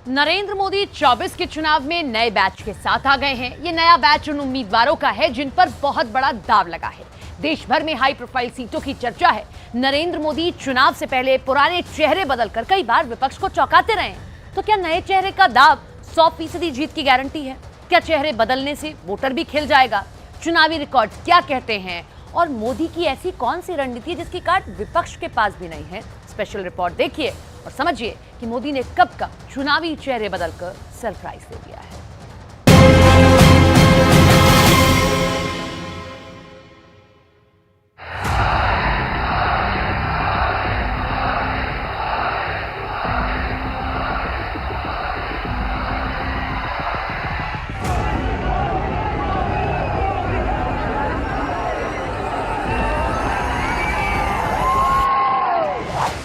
नरेंद्र मोदी 24 के चुनाव में नए बैच के साथ आ गए हैं। ये नया बैच उन उम्मीदवारों का है जिन पर बहुत बड़ा दांव लगा है। देश भर में हाई प्रोफाइल सीटों की चर्चा है। नरेंद्र मोदी चुनाव से पहले पुराने चेहरे बदलकर कई बार विपक्ष को चौंकाते रहे हैं। तो क्या नए चेहरे का दाव 100% जीत की गारंटी है? क्या चेहरे बदलने से वोटर भी खिल जाएगा? चुनावी रिकॉर्ड क्या कहते हैं? और मोदी की ऐसी कौन सी रणनीति है जिसकी कार्ड विपक्ष के पास भी नहीं है? स्पेशल रिपोर्ट देखिए और समझिए कि मोदी ने कब कब चुनावी चेहरे बदलकर सरप्राइज दे दिया है।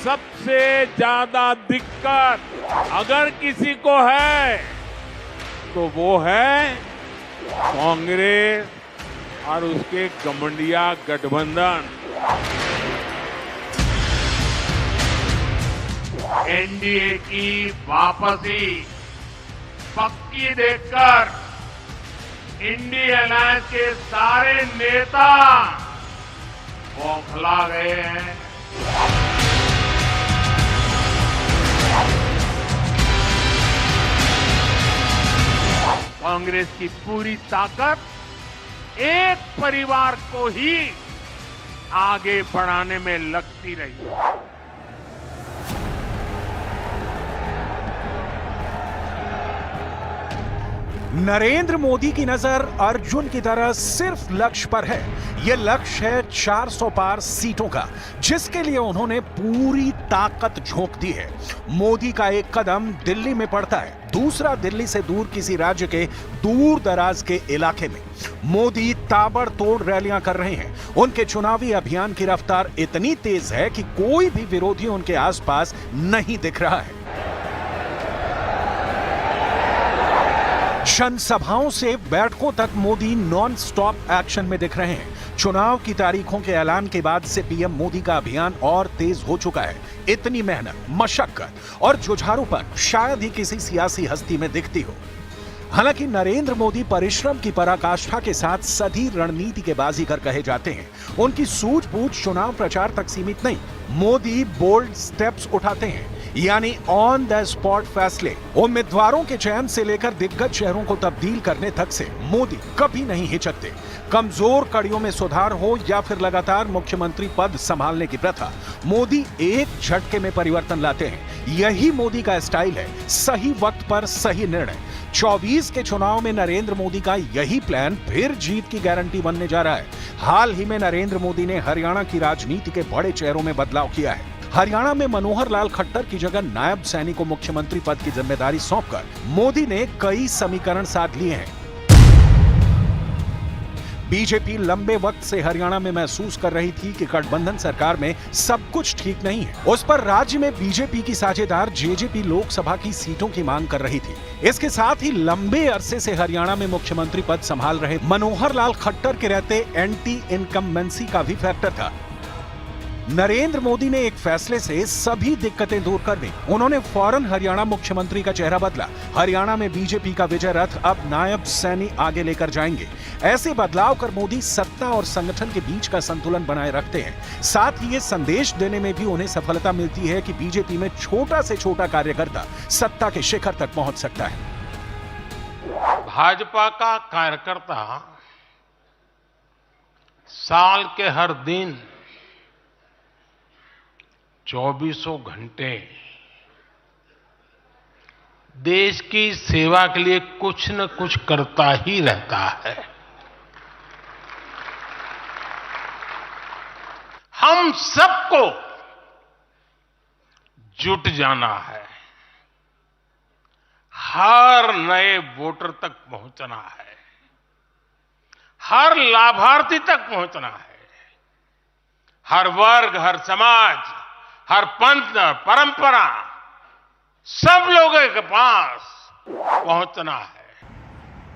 सबसे ज्यादा दिक्कत अगर किसी को है तो वो है कांग्रेस और उसके गठबंधन गठबंधन। एनडीए की वापसी पक्की देखकर इंडिया अलायंस के सारे नेता बौखला गए हैं। कांग्रेस की पूरी ताकत एक परिवार को ही आगे बढ़ाने में लगती रही। नरेंद्र मोदी की नजर अर्जुन की तरह सिर्फ लक्ष्य पर है। यह लक्ष्य है 400 पार सीटों का, जिसके लिए उन्होंने पूरी ताकत झोंक दी है। मोदी का एक कदम दिल्ली में पड़ता है, दूसरा दिल्ली से दूर किसी राज्य के दूर दराज के इलाके में। मोदी ताबड़तोड़ रैलियां कर रहे हैं। उनके चुनावी अभियान की रफ्तार इतनी तेज है कि कोई भी विरोधी उनके आसपास नहीं दिख रहा है। जनसभाओं से बैठकों तक मोदी नॉन स्टॉप एक्शन में दिख रहे हैं। चुनाव की तारीखों के ऐलान के बाद से पीएम मोदी का अभियान और तेज हो चुका है। इतनी मेहनत, मशक्कत और जुझारूपन शायद ही किसी सियासी हस्ती में दिखती हो। हालांकि नरेंद्र मोदी परिश्रम की पराकाष्ठा के साथ सदी रणनीति के बाजीगर कहे जाते हैं। उनकी सूझबूझ चुनाव प्रचार तक सीमित नहीं, मोदी बोल्ड स्टेप्स उठाते हैं, यानी ऑन द स्पॉट फैसले। उम्मीदवारों के चयन से लेकर दिग्गज चेहरों को तब्दील करने तक से मोदी कभी नहीं हिचकते। कमजोर कड़ियों में सुधार हो या फिर लगातार मुख्यमंत्री पद संभालने की प्रथा, मोदी एक झटके में परिवर्तन लाते हैं। यही मोदी का स्टाइल है, सही वक्त पर सही निर्णय। 24 के चुनाव में नरेंद्र मोदी का यही प्लान फिर जीत की गारंटी बनने जा रहा है। हाल ही में नरेंद्र मोदी ने हरियाणा की राजनीति के बड़े चेहरों में बदलाव किया है। हरियाणा में मनोहर लाल खट्टर की जगह नायब सैनी को मुख्यमंत्री पद की जिम्मेदारी सौंपकर मोदी ने कई समीकरण साध लिए हैं। बीजेपी लंबे वक्त से हरियाणा में महसूस कर रही थी कि गठबंधन सरकार में सब कुछ ठीक नहीं है। उस पर राज्य में बीजेपी की साझेदार जेजेपी लोकसभा की सीटों की मांग कर रही थी। इसके साथ ही लंबे अरसे से हरियाणा में मुख्यमंत्री पद संभाल रहे मनोहर लाल खट्टर के रहते एंटी इनकम्बेंसी का भी फैक्टर था। नरेंद्र मोदी ने एक फैसले से सभी दिक्कतें दूर कर दी। उन्होंने फौरन हरियाणा मुख्यमंत्री का चेहरा बदला। हरियाणा में बीजेपी का विजय रथ अब नायब सैनी आगे लेकर जाएंगे। ऐसे बदलाव कर मोदी सत्ता और संगठन के बीच का संतुलन बनाए रखते हैं। साथ ही ये संदेश देने में भी उन्हें सफलता मिलती है कि बीजेपी में छोटा से छोटा कार्यकर्ता सत्ता के शिखर तक पहुंच सकता है। भाजपा का कार्यकर्ता साल के हर दिन 24 घंटे देश की सेवा के लिए कुछ न कुछ करता ही रहता है। हम सबको जुट जाना है, हर नए वोटर तक पहुंचना है, हर लाभार्थी तक पहुंचना है, हर वर्ग, हर समाज, हर पंथ, परंपरा, सब लोगों के पास पहुंचना है।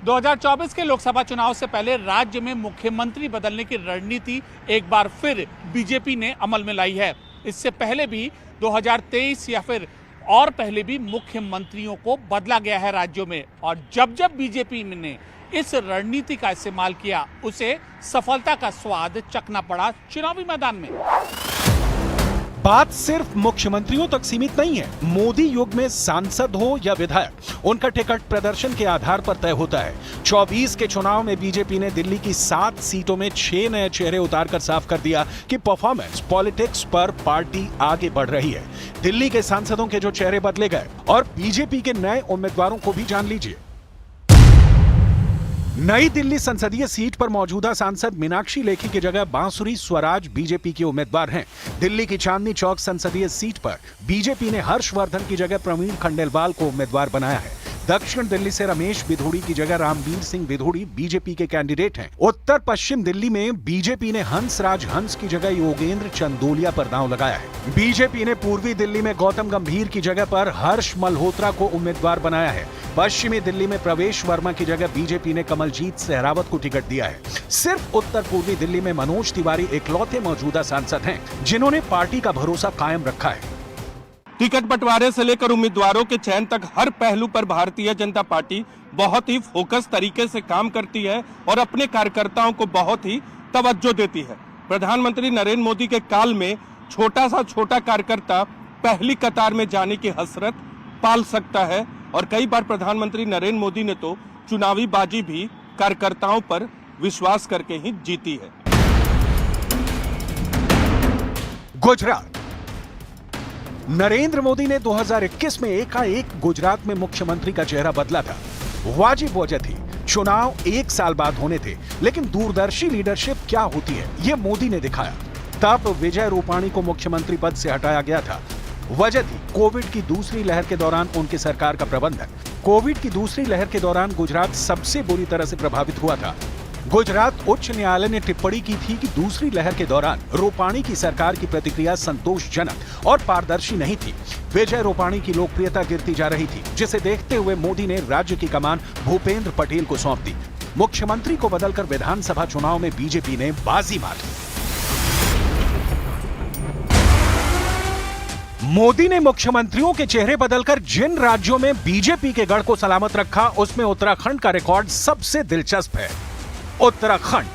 2024 के लोकसभा चुनाव से पहले राज्य में मुख्यमंत्री बदलने की रणनीति एक बार फिर बीजेपी ने अमल में लाई है। इससे पहले भी 2023 या फिर और पहले भी मुख्यमंत्रियों को बदला गया है राज्यों में, और जब जब बीजेपी ने इस रणनीति का इस्तेमाल किया उसे सफलता का स्वाद चखना पड़ा चुनावी मैदान में। बात सिर्फ मुख्यमंत्रियों तक सीमित नहीं है। मोदी युग में सांसद हो या विधायक, उनका टिकट प्रदर्शन के आधार पर तय होता है। 24 के चुनाव में बीजेपी ने दिल्ली की 7 सीटों में 6 नए चेहरे उतारकर साफ कर दिया कि परफॉर्मेंस पॉलिटिक्स पर पार्टी आगे बढ़ रही है। दिल्ली के सांसदों के जो चेहरे बदले गए और बीजेपी के नए उम्मीदवारों को भी जान लीजिए। नई दिल्ली संसदीय सीट पर मौजूदा सांसद मीनाक्षी लेखी की जगह बांसुरी स्वराज बीजेपी के उम्मीदवार हैं। दिल्ली की चांदनी चौक संसदीय सीट पर बीजेपी ने हर्षवर्धन की जगह प्रवीण खंडेलवाल को उम्मीदवार बनाया है। दक्षिण दिल्ली से रमेश बिधूड़ी की जगह रामवीर सिंह बिधूड़ी बीजेपी के कैंडिडेट हैं। उत्तर पश्चिम दिल्ली में बीजेपी ने हंसराज हंस की जगह योगेंद्र चंदोलिया पर दांव लगाया है। बीजेपी ने पूर्वी दिल्ली में गौतम गंभीर की जगह पर हर्ष मल्होत्रा को उम्मीदवार बनाया है। पश्चिमी दिल्ली में प्रवेश वर्मा की जगह बीजेपी ने कमलजीत सहरावत को टिकट दिया है। सिर्फ उत्तर पूर्वी दिल्ली में मनोज तिवारी इकलौते मौजूदा सांसद हैं जिन्होंने पार्टी का भरोसा कायम रखा है। टिकट बंटवारे से लेकर उम्मीदवारों के चयन तक हर पहलू पर भारतीय जनता पार्टी बहुत ही फोकस तरीके से काम करती है और अपने कार्यकर्ताओं को बहुत ही तवज्जो देती है। प्रधानमंत्री नरेंद्र मोदी के काल में छोटा सा छोटा कार्यकर्ता पहली कतार में जाने की हसरत पाल सकता है, और कई बार प्रधानमंत्री नरेंद्र मोदी ने तो चुनावी बाजी भी कार्यकर्ताओं पर विश्वास करके ही जीती है। गुजरात। नरेंद्र मोदी ने 2021 में एकाएक गुजरात में मुख्यमंत्री का चेहरा बदला था। वाजिब वजह थी, चुनाव 1 साल बाद होने थे, लेकिन दूरदर्शी लीडरशिप क्या होती है ये मोदी ने दिखाया। तब विजय रूपाणी को मुख्यमंत्री पद से हटाया गया था। वजह थी कोविड की दूसरी लहर के दौरान उनकी सरकार का प्रबंधन। कोविड की दूसरी लहर के दौरान गुजरात सबसे बुरी तरह से प्रभावित हुआ था। गुजरात उच्च न्यायालय ने टिप्पणी की थी कि दूसरी लहर के दौरान रूपाणी की सरकार की प्रतिक्रिया संतोषजनक और पारदर्शी नहीं थी। विजय रूपाणी की लोकप्रियता गिरती जा रही थी, जिसे देखते हुए मोदी ने राज्य की कमान भूपेंद्र पटेल को सौंप दी। मुख्यमंत्री को बदलकर विधानसभा चुनाव में बीजेपी ने बाजी मारी। मोदी ने मुख्यमंत्रियों के चेहरे बदलकर जिन राज्यों में बीजेपी के गढ़ को सलामत रखा, उसमें उत्तराखंड का रिकॉर्ड सबसे दिलचस्प है। उत्तराखंड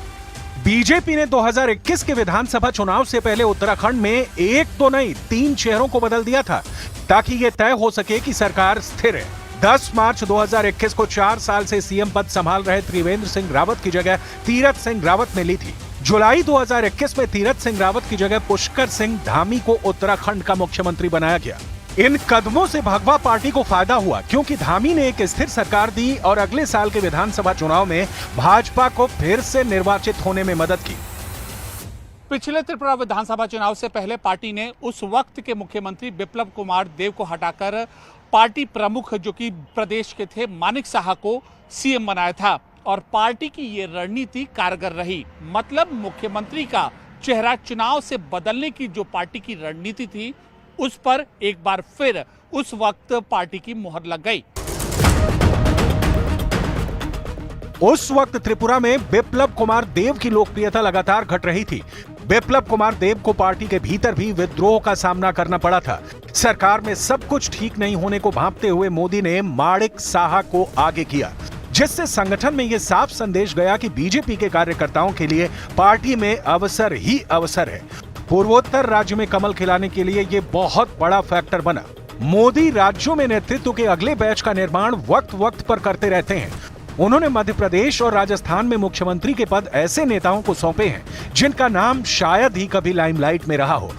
बीजेपी ने 2021 के विधानसभा चुनाव से पहले उत्तराखंड में एक तो नहीं 3 चेहरों को बदल दिया था, ताकि यह तय हो सके कि सरकार स्थिर है। 10 मार्च 2021 को 4 साल से सीएम पद संभाल रहे त्रिवेंद्र सिंह रावत की जगह तीरथ सिंह रावत ने ली थी। जुलाई 2021 में तीरथ सिंह रावत की जगह पुष्कर सिंह धामी को उत्तराखंड का मुख्यमंत्री बनाया गया। इन कदमों से भगवा पार्टी को फायदा हुआ, क्योंकि धामी ने एक स्थिर सरकार दी और अगले साल के विधानसभा चुनाव में भाजपा को फिर से निर्वाचित होने में मदद की। पिछले त्रिपुरा विधानसभा चुनाव से पहले पार्टी ने उस वक्त के मुख्यमंत्री बिप्लब कुमार देव को हटाकर पार्टी प्रमुख जो कि प्रदेश के थे मानिक साहा को सीएम बनाया था, और पार्टी की ये रणनीति कारगर रही। मतलब मुख्यमंत्री का चेहरा चुनाव से बदलने की जो पार्टी की रणनीति थी, उस पर एक बार फिर उस वक्त पार्टी की मुहर लग गई। उस वक्त त्रिपुरा में बिप्लब कुमार देव की लोकप्रियता लगातार घट रही थी। बिप्लब कुमार देव को पार्टी के भीतर भी विद्रोह का सामना करना पड़ा था। सरकार में सब कुछ ठीक नहीं होने को भांपते हुए मोदी ने माणिक साहा को आगे किया, जिससे संगठन में यह साफ संदेश गया कि बीजेपी के कार्यकर्ताओं के लिए पार्टी में अवसर ही अवसर है। पूर्वोत्तर राज्य में कमल खिलाने के लिए यह बहुत बड़ा फैक्टर बना। मोदी राज्यों में नेतृत्व के अगले बैच का निर्माण वक्त वक्त पर करते रहते हैं। उन्होंने मध्य प्रदेश और राजस्थान में मुख्यमंत्री के पद ऐसे नेताओं को सौंपे हैं जिनका नाम शायद ही कभी लाइमलाइट में रहा हो।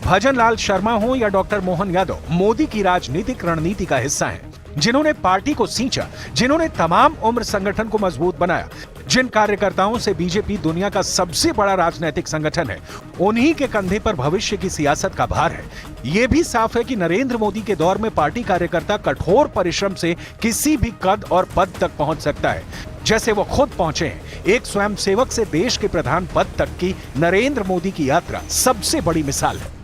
भजन लाल शर्मा हो या डॉक्टर मोहन यादव, मोदी की राजनीतिक रणनीति का हिस्सा हैं, जिन्होंने पार्टी को सींचा, जिन्होंने तमाम उम्र संगठन को मजबूत बनाया, जिन कार्यकर्ताओं से बीजेपी दुनिया का सबसे बड़ा राजनीतिक संगठन है, उन्हीं के कंधे पर भविष्य की सियासत का भार है। यह भी साफ है कि नरेंद्र मोदी के दौर में पार्टी कार्यकर्ता कठोर परिश्रम से किसी भी कद और पद तक पहुंच सकता है, जैसे वो खुद पहुंचे हैं। एक स्वयंसेवक से देश के प्रधान पद तक की नरेंद्र मोदी की यात्रा सबसे बड़ी मिसाल है।